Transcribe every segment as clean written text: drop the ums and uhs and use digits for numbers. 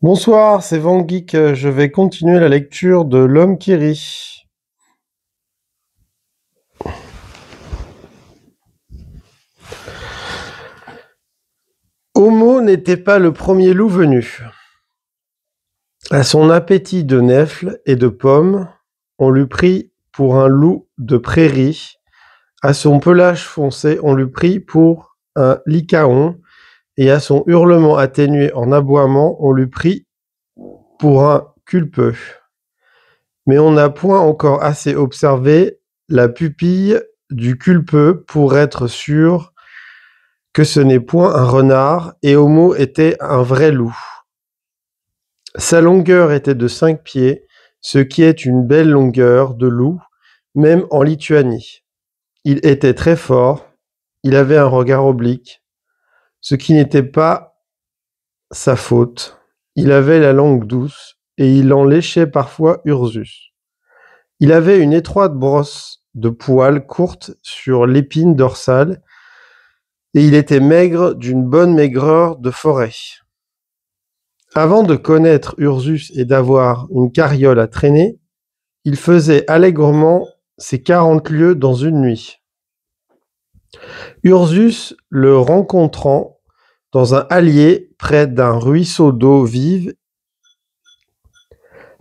Bonsoir, c'est Van Geek. Je vais continuer la lecture de L'Homme qui rit. Homo n'était pas le premier loup venu. À son appétit de nèfles et de pommes, on l'eût pris pour un loup de prairie. À son pelage foncé, on l'eût pris pour un lycaon. Et à son hurlement atténué en aboiement, on l'eût pris pour un culpeux. Mais on n'a point encore assez observé la pupille du culpeux pour être sûr que ce n'est point un renard, et Homo était un vrai loup. Sa longueur était de 5 pieds, ce qui est une belle longueur de loup, même en Lituanie. Il était très fort, il avait un regard oblique, ce qui n'était pas sa faute. Il avait la langue douce, et il en léchait parfois Ursus. Il avait une étroite brosse de poils courte sur l'épine dorsale, et il était maigre d'une bonne maigreur de forêt. Avant de connaître Ursus et d'avoir une carriole à traîner, il faisait allègrement ses 40 lieues dans une nuit. Ursus, le rencontrant dans un hallier près d'un ruisseau d'eau vive,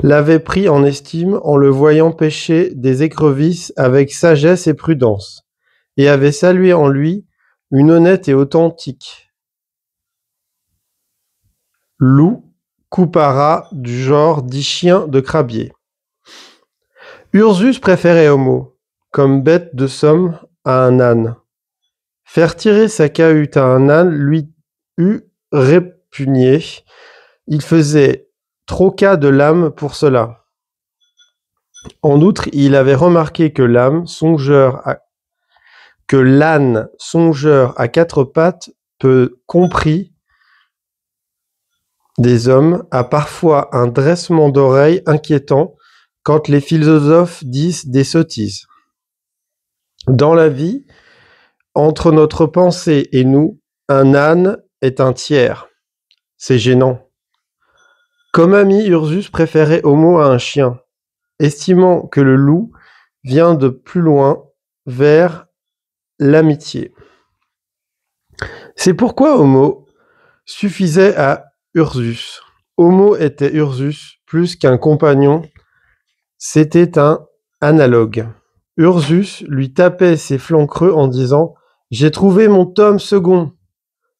l'avait pris en estime en le voyant pêcher des écrevisses avec sagesse et prudence, et avait salué en lui une honnête et authentique loup coupara du genre dit chien de crabier. Ursus préférait Homo, comme bête de somme, à un âne. Faire tirer sa cahute à un âne lui eût répugné. Il faisait trop cas de l'âme pour cela. En outre, il avait remarqué que l'âne songeur à 4 pattes, peu compris des hommes, a parfois un dressement d'oreille inquiétant quand les philosophes disent des sottises. Dans la vie, entre notre pensée et nous, un âne est un tiers. C'est gênant. Comme ami, Ursus préférait Homo à un chien, estimant que le loup vient de plus loin vers l'amitié. C'est pourquoi Homo suffisait à Ursus. Homo était Ursus plus qu'un compagnon, c'était un analogue. Ursus lui tapait ses flancs creux en disant « J'ai trouvé mon tome second ».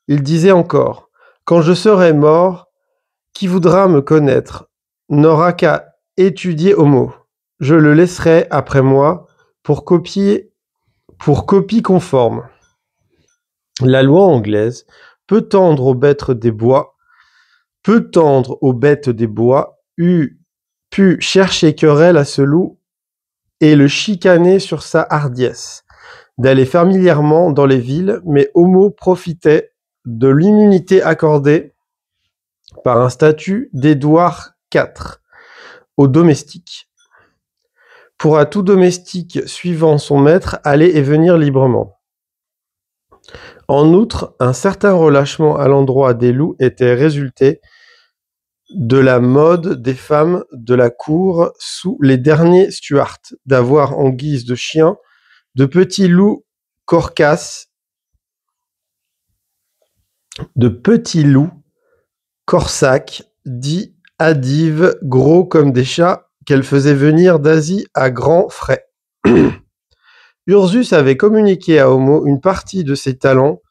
Il disait encore « Quand je serai mort, qui voudra me connaître n'aura qu'à étudier Homo. Je le laisserai après moi pour copie conforme. La loi anglaise peut tendre aux bêtes des bois, eût pu chercher querelle à ce loup et le chicaner sur sa hardiesse d'aller familièrement dans les villes, mais Homo profitait de l'immunité accordée par un statut d'Édouard IV aux domestiques. Pourra tout domestique suivant son maître aller et venir librement. En outre, un certain relâchement à l'endroit des loups était résulté de la mode des femmes de la cour sous les derniers Stuarts d'avoir en guise de chiens de petits loups corsaques dits hadives, gros comme des chats, qu'elle faisait venir d'Asie à grands frais. Ursus avait communiqué à Homo une partie de ses talents,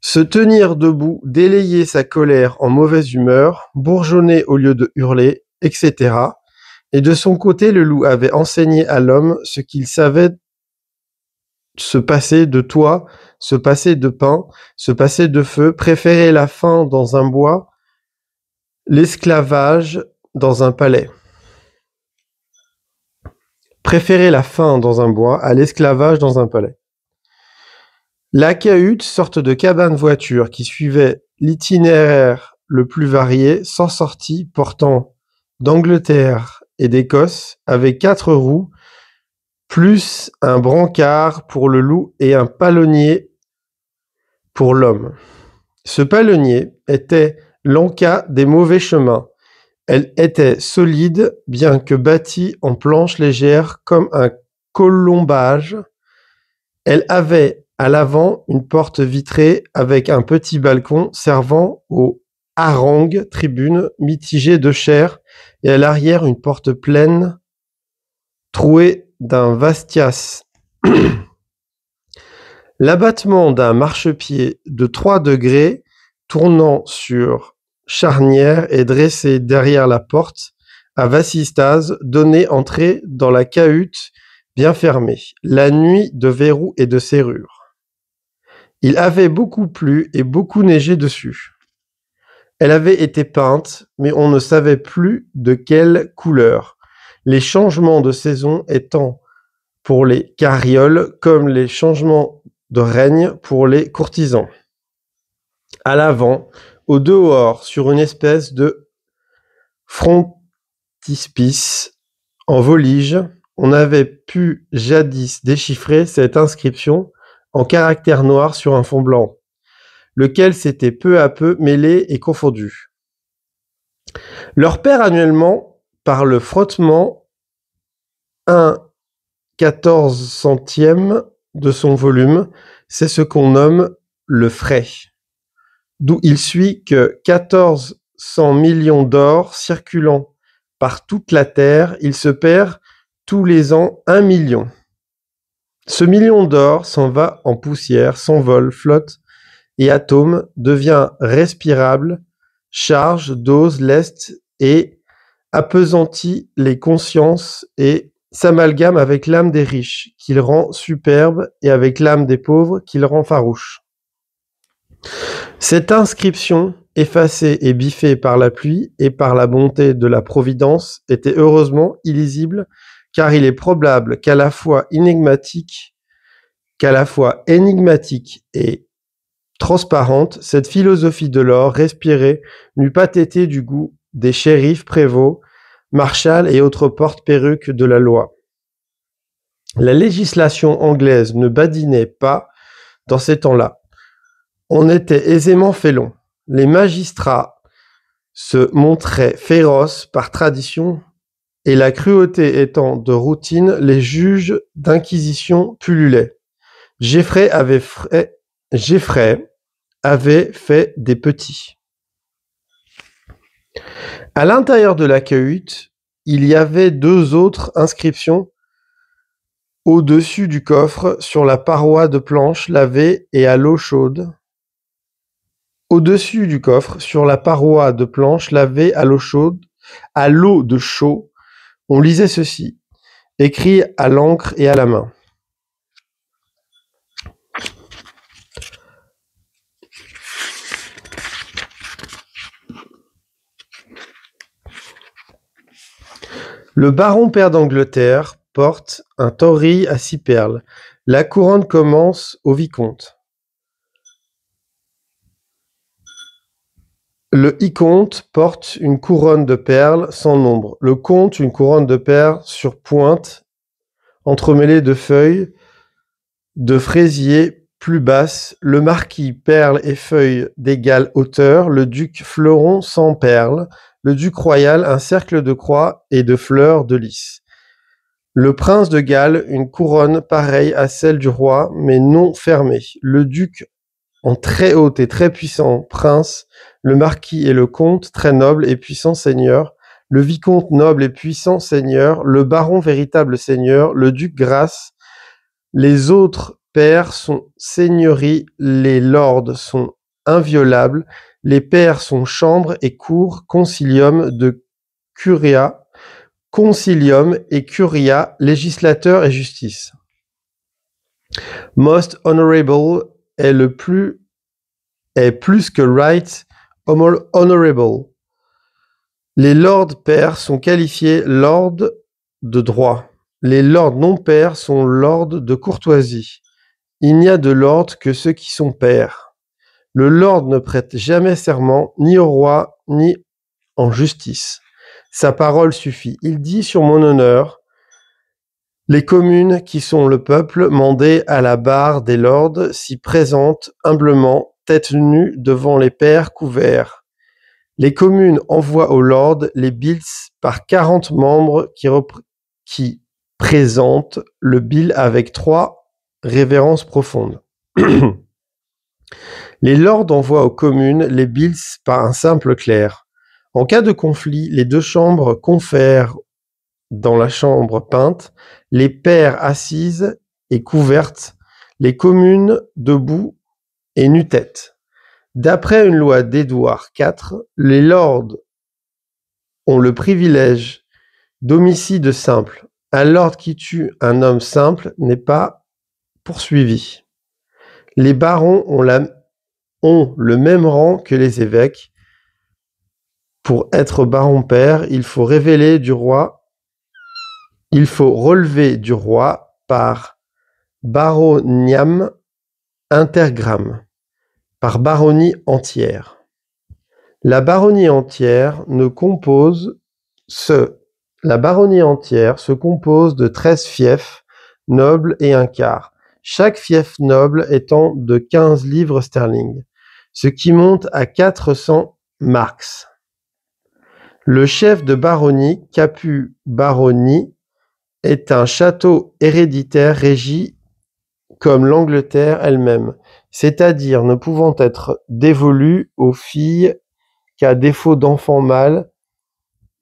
se tenir debout, délayer sa colère en mauvaise humeur, bourgeonner au lieu de hurler, etc. Et de son côté, le loup avait enseigné à l'homme ce qu'il savait se passer de toit, se passer de pain, se passer de feu, préférer la faim dans un bois, l'esclavage dans un palais. Préférer la faim dans un bois à l'esclavage dans un palais. La cahute, sorte de cabane-voiture qui suivait l'itinéraire le plus varié, sans sortie, portant d'Angleterre et d'Écosse, avec 4 roues, plus un brancard pour le loup et un palonnier pour l'homme. Ce palonnier était l'en-cas des mauvais chemins. Elle était solide, bien que bâtie en planches légères comme un colombage. Elle avait à l'avant une porte vitrée avec un petit balcon servant aux harangues, tribune mitigée de chair, et à l'arrière une porte pleine, trouée d'un vastias. L'abattement d'un marchepied de 3 degrés, tournant sur charnière et dressé derrière la porte, à vasistase, donnait entrée dans la cahute bien fermée, la nuit de verrous et de serrures. Il avait beaucoup plu et beaucoup neigé dessus. Elle avait été peinte, mais on ne savait plus de quelle couleur, les changements de saison étant pour les carrioles comme les changements de règne pour les courtisans. À l'avant, au dehors, sur une espèce de frontispice en volige, on avait pu jadis déchiffrer cette inscription en caractères noirs sur un fond blanc, lequel s'était peu à peu mêlé et confondu. Leur père annuellement, par le frottement, 1/14 de son volume, c'est ce qu'on nomme le frais, d'où il suit que 1400 millions d'or circulant par toute la terre, il se perd tous les ans 1 million. Ce million d'or s'en va en poussière, s'envole, flotte et atome, devient respirable, charge, dose, leste et appesantit les consciences et s'amalgame avec l'âme des riches, qu'il rend superbe, et avec l'âme des pauvres, qu'il rend farouche. Cette inscription, effacée et biffée par la pluie et par la bonté de la Providence, était heureusement illisible, car il est probable qu'à la fois énigmatique et transparente, cette philosophie de l'or respirée n'eût pas été du goût des shérifs, prévôts, marshals et autres porte-perruques de la loi. La législation anglaise ne badinait pas dans ces temps-là. On était aisément félon. Les magistrats se montraient féroces par tradition, et la cruauté étant de routine, les juges d'inquisition pullulaient. Geoffrey avait fait des petits. À l'intérieur de la cahute, il y avait 2 autres inscriptions au-dessus du coffre, sur la paroi de planches lavées et à l'eau chaude. Au-dessus du coffre, sur la paroi de planches lavées à l'eau de chaux, on lisait ceci, écrit à l'encre et à la main. Le baron père d'Angleterre porte un taurille à 6 perles. La couronne commence au vicomte. Le vicomte porte une couronne de perles sans nombre. Le comte une couronne de perles sur pointe, entremêlée de feuilles de fraisier plus basses. Le marquis perles et feuilles d'égale hauteur. Le duc fleuron sans perles. Le duc royal un cercle de croix et de fleurs de lys. Le prince de Galles une couronne pareille à celle du roi, mais non fermée. Le duc en très haut et très puissant prince, le marquis et le comte très noble et puissant seigneur, le vicomte noble et puissant seigneur, le baron véritable seigneur, le duc grâce, les autres pairs sont seigneuries, les lords sont inviolables, les pairs sont chambres et cours, concilium et curia, législateur et justice. Most honorable est plus que right, honorable. Les lords pairs sont qualifiés lords de droit. Les lords non pairs sont lords de courtoisie. Il n'y a de lords que ceux qui sont pairs. Le lord ne prête jamais serment, ni au roi, ni en justice. Sa parole suffit. Il dit sur mon honneur, les communes qui sont le peuple mandées à la barre des lords s'y présentent humblement, tête nue devant les pairs couverts. Les communes envoient au Lord les bills par 40 membres qui présentent le bill avec 3 révérences profondes. Les lords envoient aux communes les bills par un simple clerc. En cas de conflit, les 2 chambres confèrent dans la chambre peinte, les pairs assises et couvertes, les communes debout et nu-tête. D'après une loi d'Édouard IV, les lords ont le privilège d'homicide simple. Un lord qui tue un homme simple n'est pas poursuivi. Les barons ont le même rang que les évêques. Pour être baron-père, il faut relever du roi par baroniam intergramme, par baronnie entière. La baronnie entière se compose de 13 fiefs nobles et un quart, chaque fief noble étant de 15 livres sterling, ce qui monte à 400 marks. Le chef de baronnie, Capu Baronnie, est un château héréditaire régi comme l'Angleterre elle-même, c'est-à-dire ne pouvant être dévolu aux filles qu'à défaut d'enfants mâles,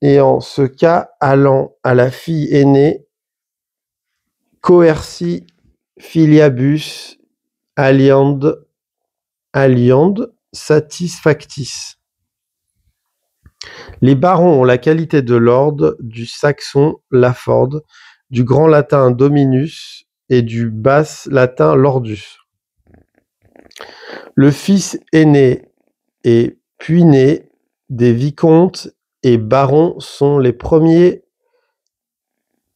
et en ce cas allant à la fille aînée, coerci filiabus aliand satisfactis. Les barons ont la qualité de lord du saxon Laford, du grand latin dominus et du basse latin lordus. Le fils aîné et puîné des vicomtes et barons sont les premiers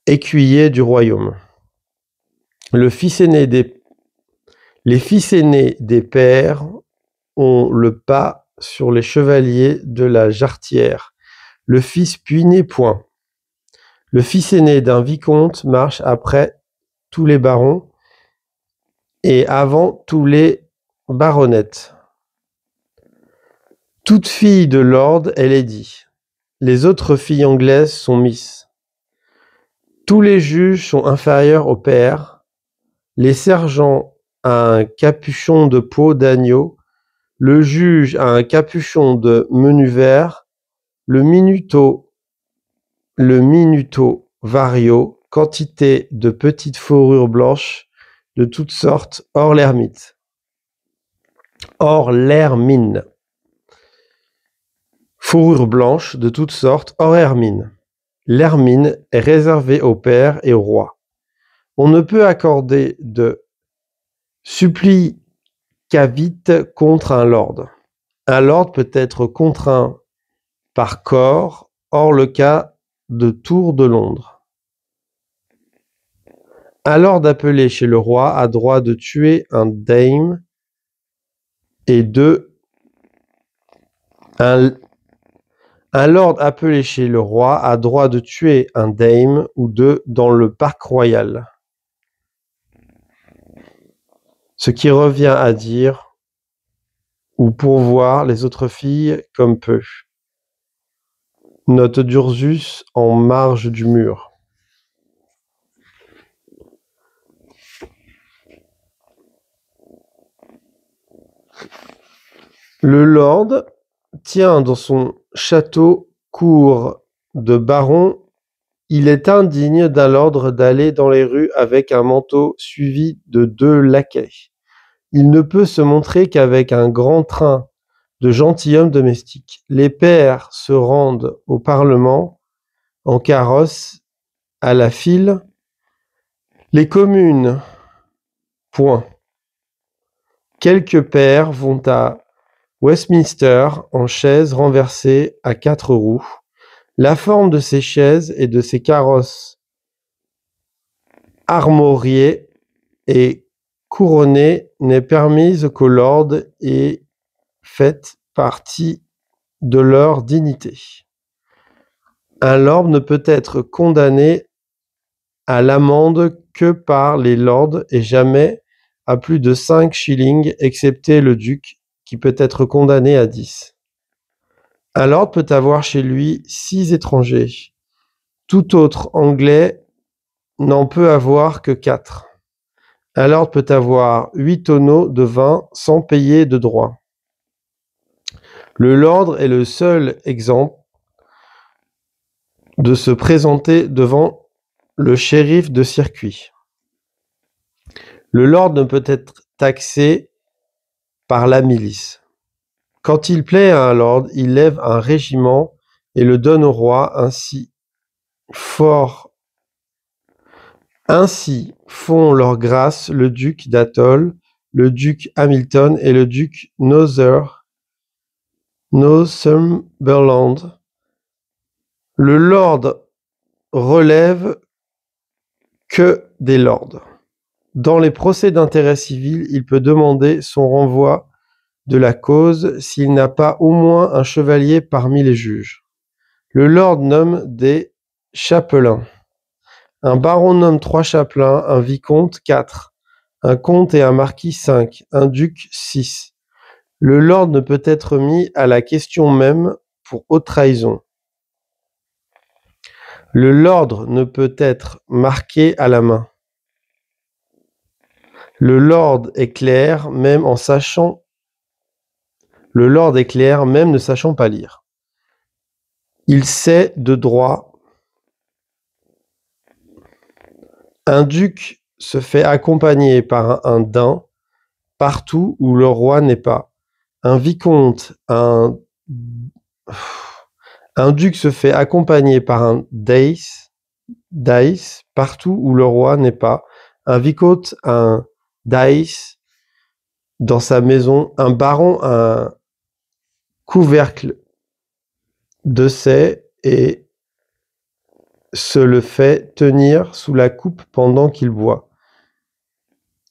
écuyers du royaume. Les fils aînés des pairs ont le pas sur les chevaliers de la jarretière. Le fils puîné point. Le fils aîné d'un vicomte marche après tous les barons et avant tous les baronnettes. Toute fille de lord est lady. Les autres filles anglaises sont miss. Tous les juges sont inférieurs aux pairs. Les sergents a un capuchon de peau d'agneau. Le juge a un capuchon de menu vert. Le minuto vario, quantité de petites fourrures blanches de toutes sortes, hors l'hermine. Fourrure blanche de toutes sortes, hors hermine. L'hermine est réservée au père et au roi. On ne peut accorder de supplicavit contre un lord. Un lord peut être contraint par corps, hors le cas de Tour de Londres. Un lord appelé chez le roi a droit de tuer un dame et un lord appelé chez le roi a droit de tuer un dame ou deux dans le parc royal. Ce qui revient à dire ou pourvoir les autres filles comme peu. Note d'Ursus en marge du mur. Le lord tient dans son château cour de baron. Il est indigne d'un lord d'aller dans les rues avec un manteau suivi de 2 laquais. Il ne peut se montrer qu'avec un grand train de gentilhomme domestique. Les pairs se rendent au Parlement en carrosse à la file. Les communes, point. Quelques pairs vont à Westminster en chaises renversées à 4 roues. La forme de ces chaises et de ces carrosses armoriés et couronnés n'est permise qu'aux lords et fait partie de leur dignité. Un lord ne peut être condamné à l'amende que par les lords et jamais à plus de 5 shillings, excepté le duc, qui peut être condamné à 10. Un lord peut avoir chez lui 6 étrangers. Tout autre Anglais n'en peut avoir que 4. Un lord peut avoir 8 tonneaux de vin sans payer de droits. Le lord est le seul exempt de se présenter devant le shérif de circuit. Le lord ne peut être taxé par la milice. Quand il plaît à un lord, il lève un régiment et le donne au roi. Ainsi font leur grâce le duc d'Atholl, le duc Hamilton et le duc Northumberland. Le lord relève que des lords. Dans les procès d'intérêt civil, il peut demander son renvoi de la cause s'il n'a pas au moins un chevalier parmi les juges. Le lord nomme des chapelains. Un baron nomme 3 chapelains, un vicomte 4, un comte et un marquis 5, un duc 6. Le lord ne peut être mis à la question même pour haute trahison. Le lord ne peut être marqué à la main. Le lord est clair même ne sachant pas lire. Il sait de droit. Un duc se fait accompagner par un daim partout où le roi n'est pas. Un vicomte, un duc se fait accompagner par un daïs partout où le roi n'est pas. Un vicomte, un daïs dans sa maison. Un baron, un couvercle de sait et se le fait tenir sous la coupe pendant qu'il boit.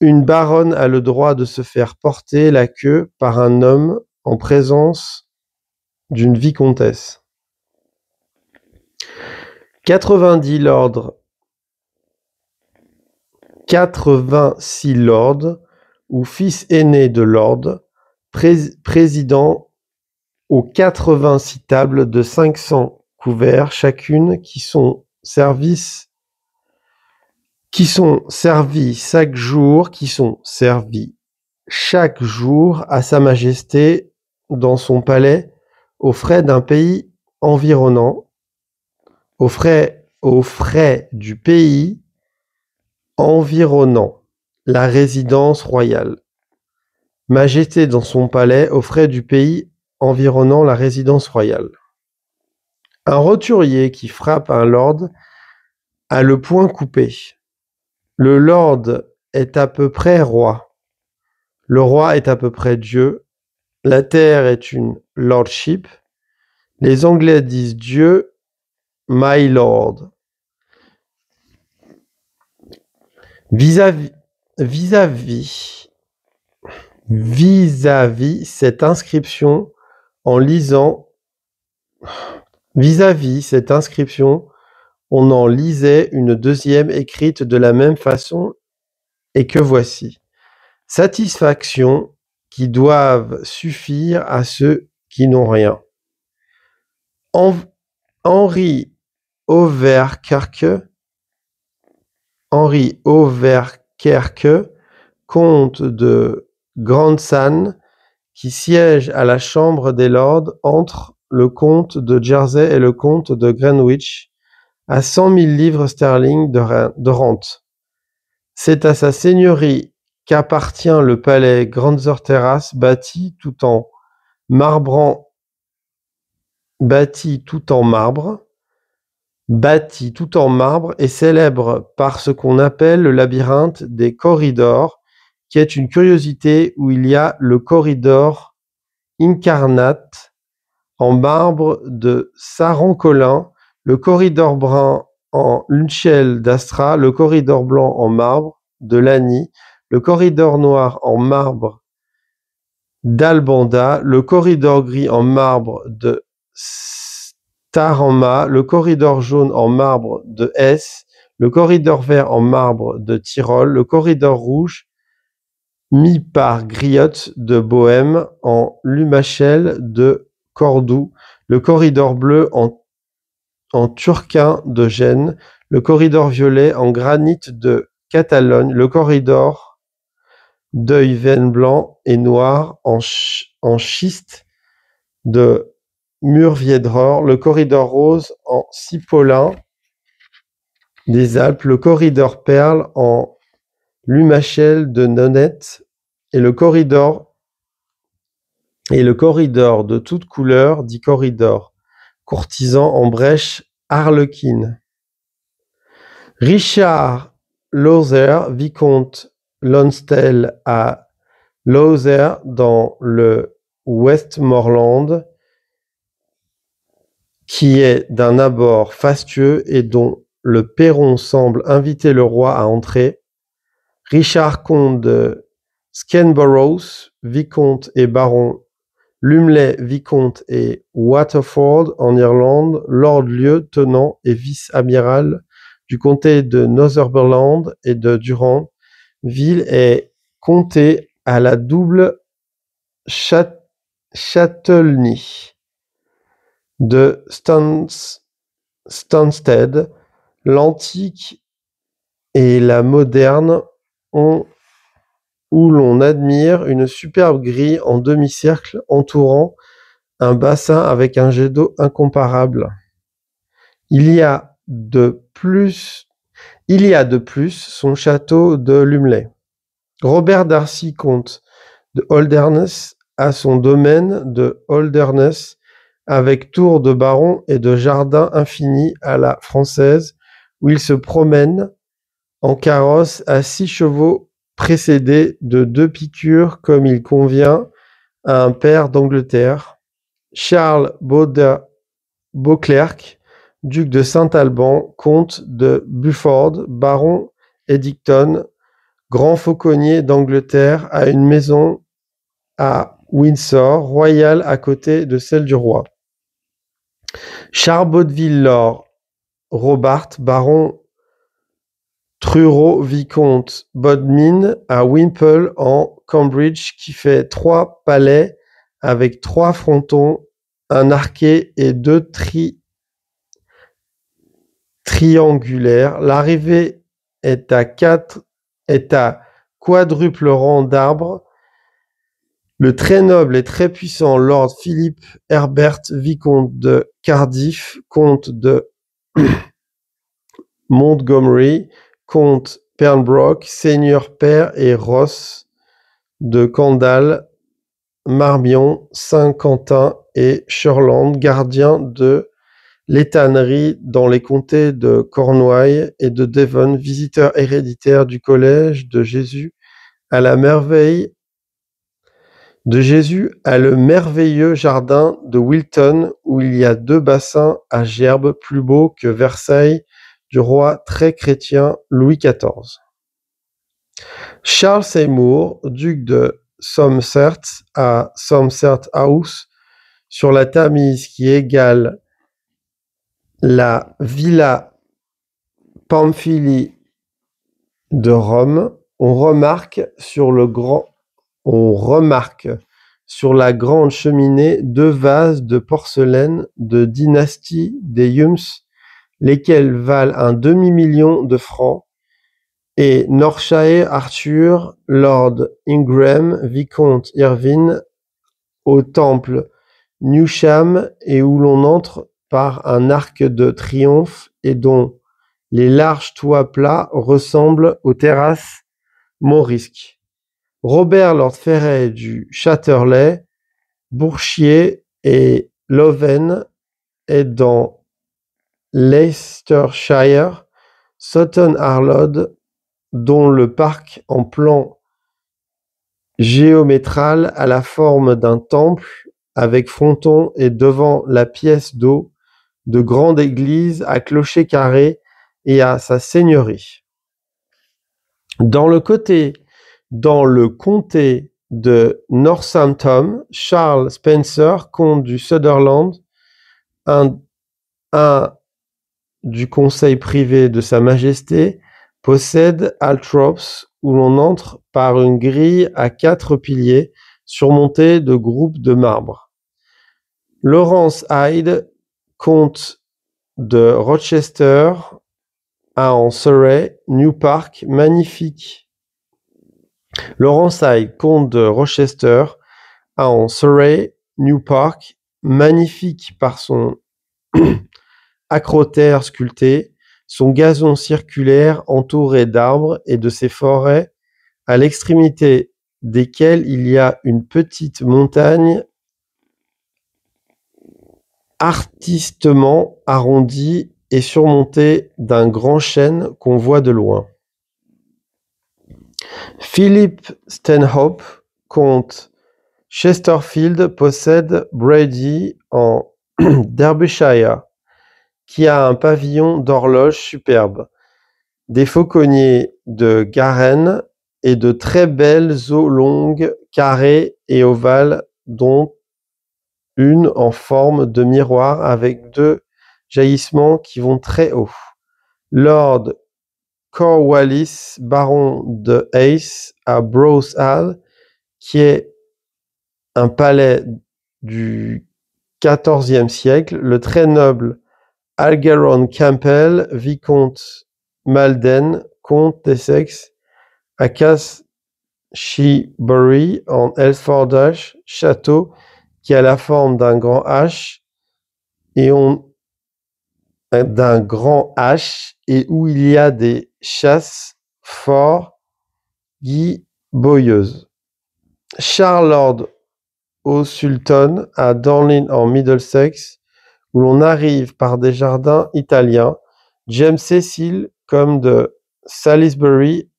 Une baronne a le droit de se faire porter la queue par un homme en présence d'une vicomtesse. 86 lords ou fils aînés de lord, président aux 86 tables de 500 couverts chacune qui sont servis chaque jour à Sa Majesté dans son palais aux frais d'un pays environnant, aux frais du pays environnant la résidence royale. Majesté dans son palais aux frais du pays environnant la résidence royale. Un roturier qui frappe un lord a le poing coupé. Le lord est à peu près roi. Le roi est à peu près Dieu. La terre est une lordship. Les Anglais disent Dieu, my lord. Vis-à-vis cette inscription, on en lisait une deuxième écrite de la même façon et que voici. Satisfaction qui doivent suffire à ceux qui n'ont rien. Henri Overkerque, comte de Grandson, qui siège à la Chambre des Lords entre le comte de Jersey et le comte de Greenwich, à 100 000 livres sterling de rente. C'est à sa seigneurie qu'appartient le palais Grandeur Terrace, bâti tout en marbre, et célèbre par ce qu'on appelle le labyrinthe des corridors, qui est une curiosité où il y a le corridor incarnate en marbre de Saran-Colin, le corridor brun en Lunchel d'Astra, le corridor blanc en marbre de Lagny, le corridor noir en marbre d'Albanda, le corridor gris en marbre de Starrama, le corridor jaune en marbre de Hesse, le corridor vert en marbre de Tyrol, le corridor rouge mis par Griot de Bohême en Lumachel de Cordoue, le corridor bleu en turquin de Gênes, le corridor violet en granit de Catalogne, le corridor d'œil veine blanc et noir en schiste de Murviedreur, le corridor rose en cipolin des Alpes, le corridor perle en lumachelle de Nonette et le corridor de toutes couleurs dit corridor courtisan en brèche harlequine. Richard Lowther, vicomte Lonsdale à Lowther dans le Westmorland, qui est d'un abord fastueux et dont le perron semble inviter le roi à entrer. Richard comte de Skenboroughs, vicomte et baron Lumley, vicomte et Waterford en Irlande, lord-lieutenant et vice-amiral du comté de Northumberland et de Durham. Ville est comté à la double châtellenie de Stansted. L'antique et la moderne où l'on admire une superbe grille en demi-cercle entourant un bassin avec un jet d'eau incomparable. Il y a de plus son château de Lumley. Robert Darcy, comte de Holderness, a son domaine de Holderness avec tour de baron et de jardin infini à la française, où il se promène en carrosse à 6 chevaux précédés de 2 piqûres comme il convient à un pair d'Angleterre. Charles Beauclerc, duc de Saint-Alban, comte de Beaufort, baron Eddington, grand fauconnier d'Angleterre, a une maison à Windsor, royale à côté de celle du roi. Charles Baudeville Lord Robart, baron Truro, vicomte Bodmin à Wimpole en Cambridge, qui fait 3 palais avec 3 frontons, un arqué et 2 triangulaires. L'arrivée est à quadruple rang d'arbres. Le très noble et très puissant Lord Philip Herbert, vicomte de Cardiff, comte de Montgomery, comte Pembroke, seigneur père et Ross de Candale, Marmion, Saint-Quentin et Shurland, gardien de l'étannerie dans les comtés de Cornouailles et de Devon, visiteur héréditaire du collège de Jésus à le merveilleux jardin de Wilton, où il y a 2 bassins à gerbes plus beaux que Versailles du roi très chrétien Louis XIV. Charles Seymour, duc de Somerset à Somerset House, sur la Tamise, qui égale la Villa Pamphili de Rome. On remarque sur la grande cheminée 2 vases de porcelaine de dynastie des Humes, lesquels valent un demi-million de francs, et Northshire Arthur, Lord Ingram, vicomte Irvine, au temple Newsham, et où l'on entre par un arc de triomphe et dont les larges toits plats ressemblent aux terrasses morisques. Robert Lord Ferret du Châtelet, Bourchier et Loven est dans Leicestershire. Sutton Harlode, dont le parc en plan géométral a la forme d'un temple avec fronton, et devant la pièce d'eau de grande église à clocher carré et à sa seigneurie. Dans le comté de Northampton, Charles Spencer, comte du Sutherland, un du conseil privé de Sa Majesté, possède Altrops, où l'on entre par une grille à 4 piliers surmontés de groupes de marbre. Lawrence Hyde, comte de Rochester, a en Surrey, New Park, magnifique. Lawrence Hyde, comte de Rochester, a en Surrey, New Park, magnifique par son acrotère sculpté, son gazon circulaire entouré d'arbres et de ses forêts, à l'extrémité desquelles il y a une petite montagne artistement arrondie et surmontée d'un grand chêne qu'on voit de loin. Philip Stanhope, comte Chesterfield, possède Brady en Derbyshire, qui a un pavillon d'horloge superbe, des fauconniers de Garenne et de très belles eaux longues, carrées et ovales, dont une en forme de miroir avec 2 jaillissements qui vont très haut. Lord Cornwallis, baron de Hayes, à Brose Hall, qui est un palais du XIVe siècle. Le très noble Algernon Campbell, vicomte Malden, comte d'Essex, à Cashiebury en Hertfordshire, château qui a la forme d'un grand H et où il y a des chasses fort giboyeuses. Charles Lord O'Sulton à Dorlin en Middlesex, où l'on arrive par des jardins italiens. James Cecil, comme de Salisbury,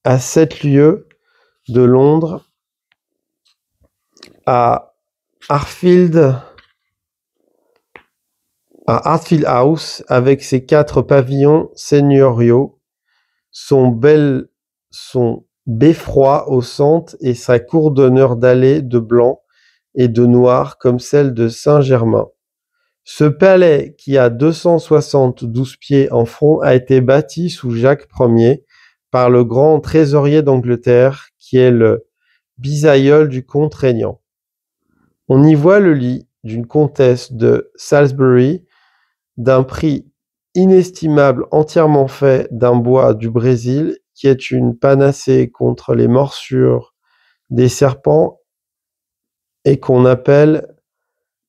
à 7 lieues de Londres, à Hartfield House, avec ses 4 pavillons seigneuriaux, son beffroi au centre et sa cour d'honneur dallée de blanc et de noir comme celle de Saint-Germain. Ce palais, qui a 272 pieds en front, a été bâti sous Jacques Ier par le grand trésorier d'Angleterre, qui est le bisaïeul du comte régnant. On y voit le lit d'une comtesse de Salisbury, d'un prix inestimable, entièrement fait d'un bois du Brésil, qui est une panacée contre les morsures des serpents et qu'on appelle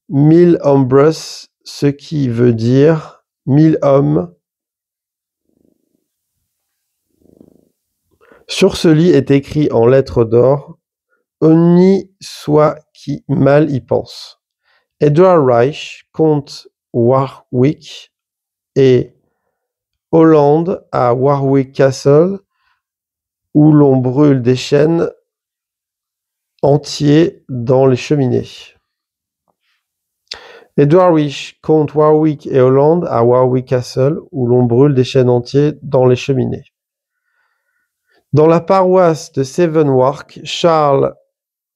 mille hombrus, ce qui veut dire 1000 hommes. Sur ce lit est écrit en lettres d'or: honni soit qui mal y pense. Edward Reich, comte Warwick, et Holland à Warwick Castle, où l'on brûle des chênes entiers dans les cheminées. Edward Reich, comte Warwick et Holland à Warwick Castle, où l'on brûle des chênes entiers dans les cheminées. Dans la paroisse de Sevenwark, Charles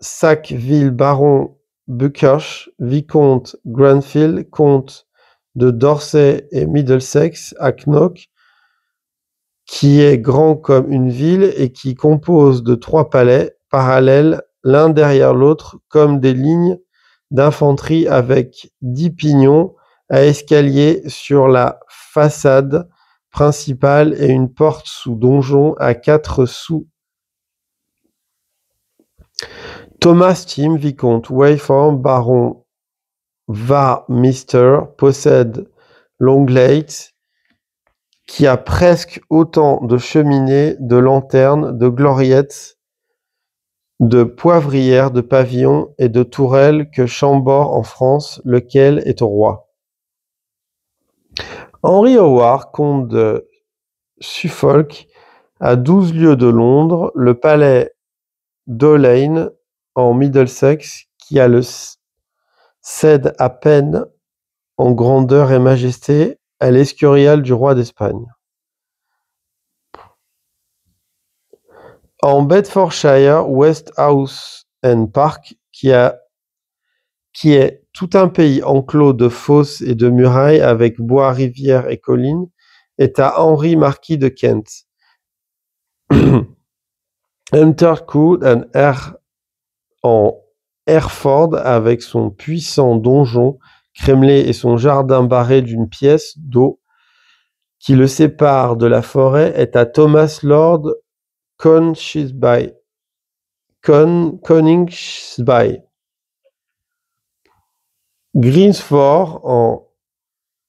Sackville, baron Buckhurst, vicomte Granville, comte de Dorset et Middlesex, à Knock, qui est grand comme une ville et qui compose de 3 palais parallèles l'un derrière l'autre comme des lignes d'infanterie avec 10 pignons à escalier sur la façade principale et une porte sous donjon à 4 sous. Thomas Tim, vicomte Wayfarm, baron Warminster, possède Longleat, qui a presque autant de cheminées, de lanternes, de gloriettes, de poivrières, de pavillons et de tourelles que Chambord en France, lequel est au roi. Henry Howard, comte de Suffolk, à 12 lieues de Londres, le palais d'Olaine en Middlesex, qui a le cède à peine en grandeur et majesté à l'Escurial du roi d'Espagne. En Bedfordshire, West House and Park, qui est tout un pays enclos de fosses et de murailles avec bois, rivières et collines, est à Henri, marquis de Kent. Hunter Court and R en Hereford avec son puissant donjon crémelé et son jardin barré d'une pièce d'eau qui le sépare de la forêt est à Thomas Lord Coningsby. Greensford en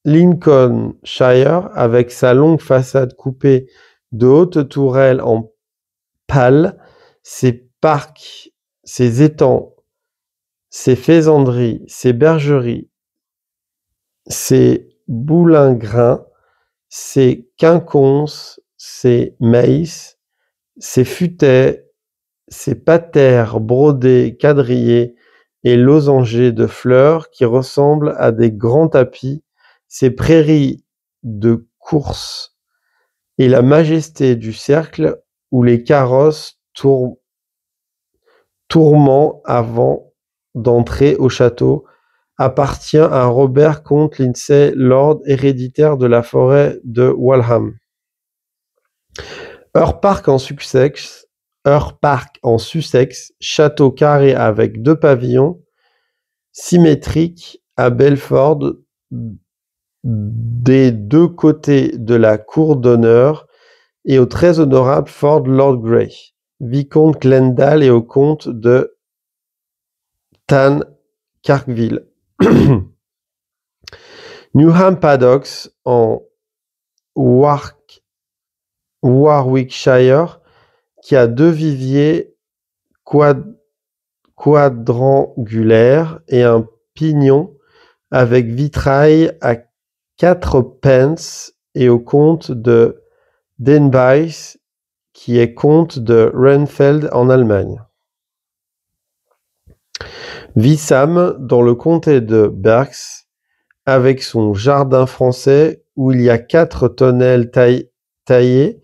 Lincolnshire avec sa longue façade coupée de hautes tourelles en pales, ses parcs, ses étangs, ses faisanderies, ses bergeries, ses boulingrins, ses quinconces, ses maïs, ses futaies, ses patères brodés, quadrillés et losangés de fleurs qui ressemblent à des grands tapis, ses prairies de course et la majesté du cercle où les carrosses tourment avant d'entrer au château, appartient à Robert comte Lindsay, lord héréditaire de la forêt de Walham. Hur Park en Sussex, château carré avec 2 pavillons, symétriques à Belford, des 2 côtés de la cour d'honneur, et au très honorable Ford Lord Grey, vicomte Glendale et au comte de Carkville. Newham Paddocks en Warwickshire, qui a 2 viviers quadrangulaires et un pignon avec vitrail à 4 pence, et au comte de Denbighs, qui est comte de Rheinfeld en Allemagne. Wissam, dans le comté de Berks, avec son jardin français où il y a 4 tonnelles taillées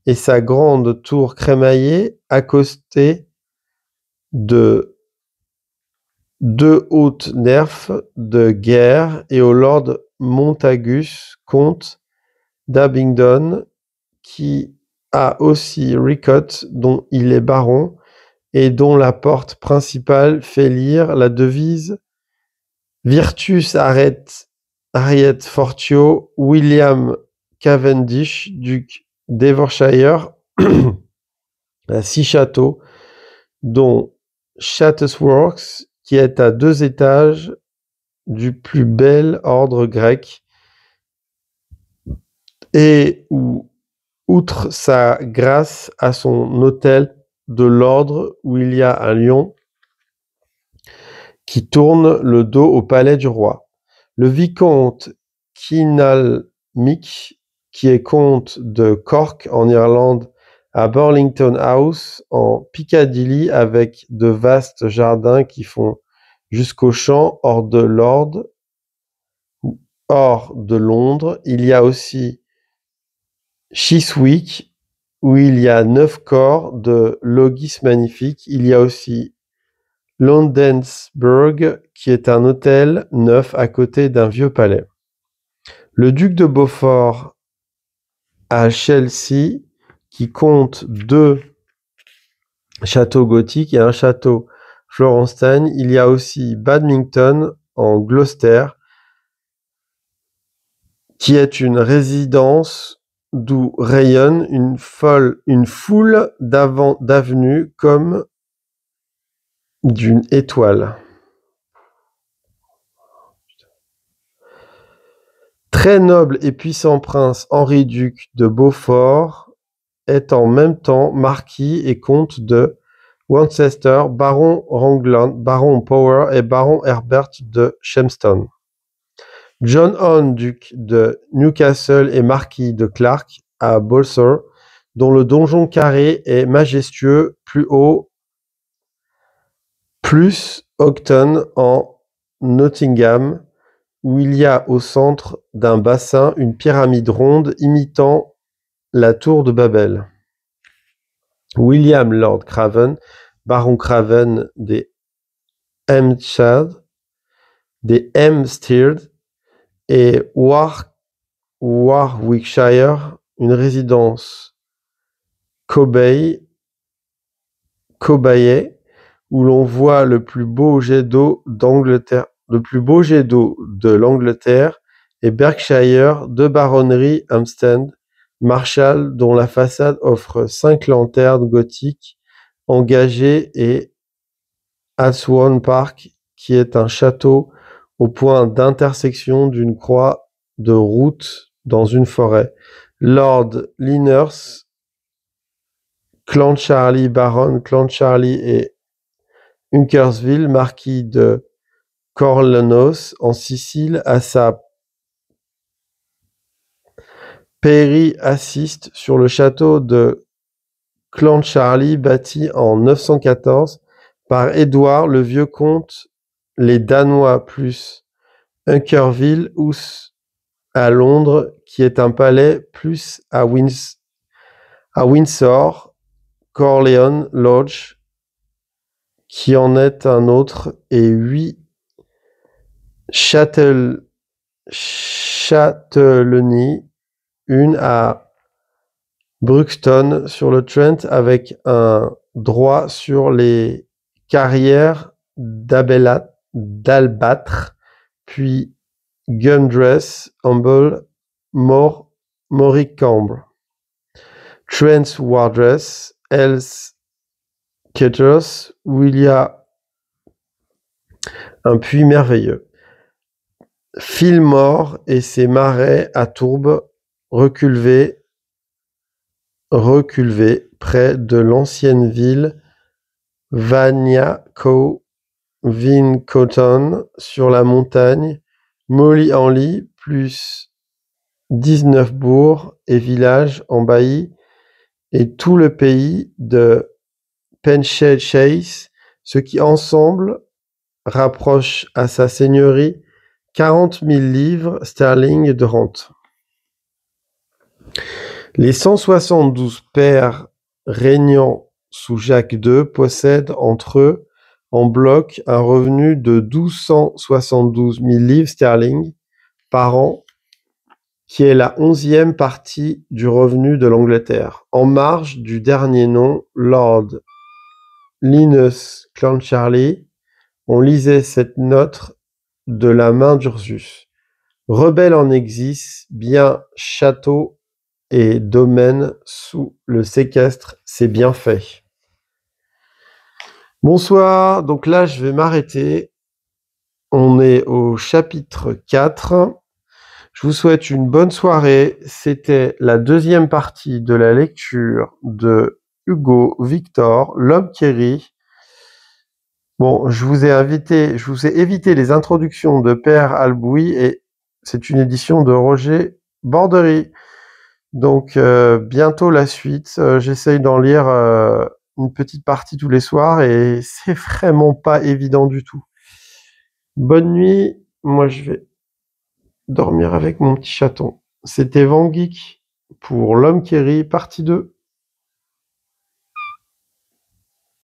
et sa grande tour crémaillée accostée de 2 hautes nerfs de guerre, et au lord Montagus, comte d'Abingdon, qui a aussi Ricot, dont il est baron, et dont la porte principale fait lire la devise Virtus Harriet Fortio, William Cavendish, duc d'Evershire, à 6 châteaux, dont Chatsworth, qui est à 2 étages, du plus bel ordre grec, et où, outre sa grâce, à son hôtel de l'ordre où il y a un lion qui tourne le dos au palais du roi. Le vicomte Kinalmick, qui est comte de Cork en Irlande, à Burlington House en Piccadilly, avec de vastes jardins qui font jusqu'au champ hors de Londres. Il y a aussi Chiswick, où il y a 9 corps de logis magnifiques. Il y a aussi Londensburg, qui est un hôtel neuf à côté d'un vieux palais. Le duc de Beaufort à Chelsea, qui compte 2 châteaux gothiques et un château florenstein. Il y a aussi Badmington en Gloucester, qui est une résidence d'où rayonne une foule d'avenues comme d'une étoile. Très noble et puissant prince Henri duc de Beaufort est en même temps marquis et comte de Worcester, baron Raglan, baron Power et baron Herbert de Shenstone. John Hone, duc de Newcastle et marquis de Clark à Bolsover, dont le donjon carré est majestueux, plus Houghton en Nottingham, où il y a au centre d'un bassin une pyramide ronde imitant la tour de Babel. William Lord Craven, baron Craven des Hampshire, et Warwickshire, une résidence Cobayet, où l'on voit le plus beau jet d'eau d'Angleterre. Le plus beau jet d'eau de l'Angleterre est Berkshire, 2 baronnies Hampstead, Marshall, dont la façade offre 5 lanternes gothiques engagées, et Aswan Park, qui est un château au point d'intersection d'une croix de route dans une forêt. Lord Linners, Clancharlie, baron Clancharlie et Hunkersville, marquis de Corlenos en Sicile, à sa pairie assiste sur le château de Clancharlie bâti en 914 par Édouard le Vieux Comte, les Danois, plus Hunkerville House à Londres, qui est un palais, plus à Windsor, Corleone Lodge, qui en est un autre, et 8 châtellenies, une à Bruxton sur le Trent avec un droit sur les carrières d'Albâtre, puis Gumdress, Humble, Moricambre, Trent Wardress, Els Ketters, où il y a un puits merveilleux. Fillmore et ses marais à tourbes reculevés près de l'ancienne ville Vaniaco-Vincoton sur la montagne, Molly-en-Lee, plus 19 bourgs et villages en bailli, et tout le pays de Penchase, ce qui ensemble rapproche à sa seigneurie 40 000 livres sterling de rente. Les 172 pairs régnant sous Jacques II possèdent entre eux en bloc un revenu de 1272 000 livres sterling par an, qui est la 11e partie du revenu de l'Angleterre. En marge du dernier nom, Lord Linus Clancharlie, on lisait cette note de la main d'Ursus. Rebelle en exil, bien château et domaine sous le séquestre, c'est bien fait. Bonsoir, donc là je vais m'arrêter. On est au chapitre 4. Je vous souhaite une bonne soirée. C'était la deuxième partie de la lecture de Hugo Victor, L'homme qui rit. Bon, je vous ai évité les introductions de Père Albouy, et c'est une édition de Roger Borderie. Donc bientôt la suite. J'essaye d'en lire une petite partie tous les soirs et c'est vraiment pas évident du tout. Bonne nuit. Moi je vais dormir avec mon petit chaton. C'était Van Geek pour L'homme qui rit, partie 2.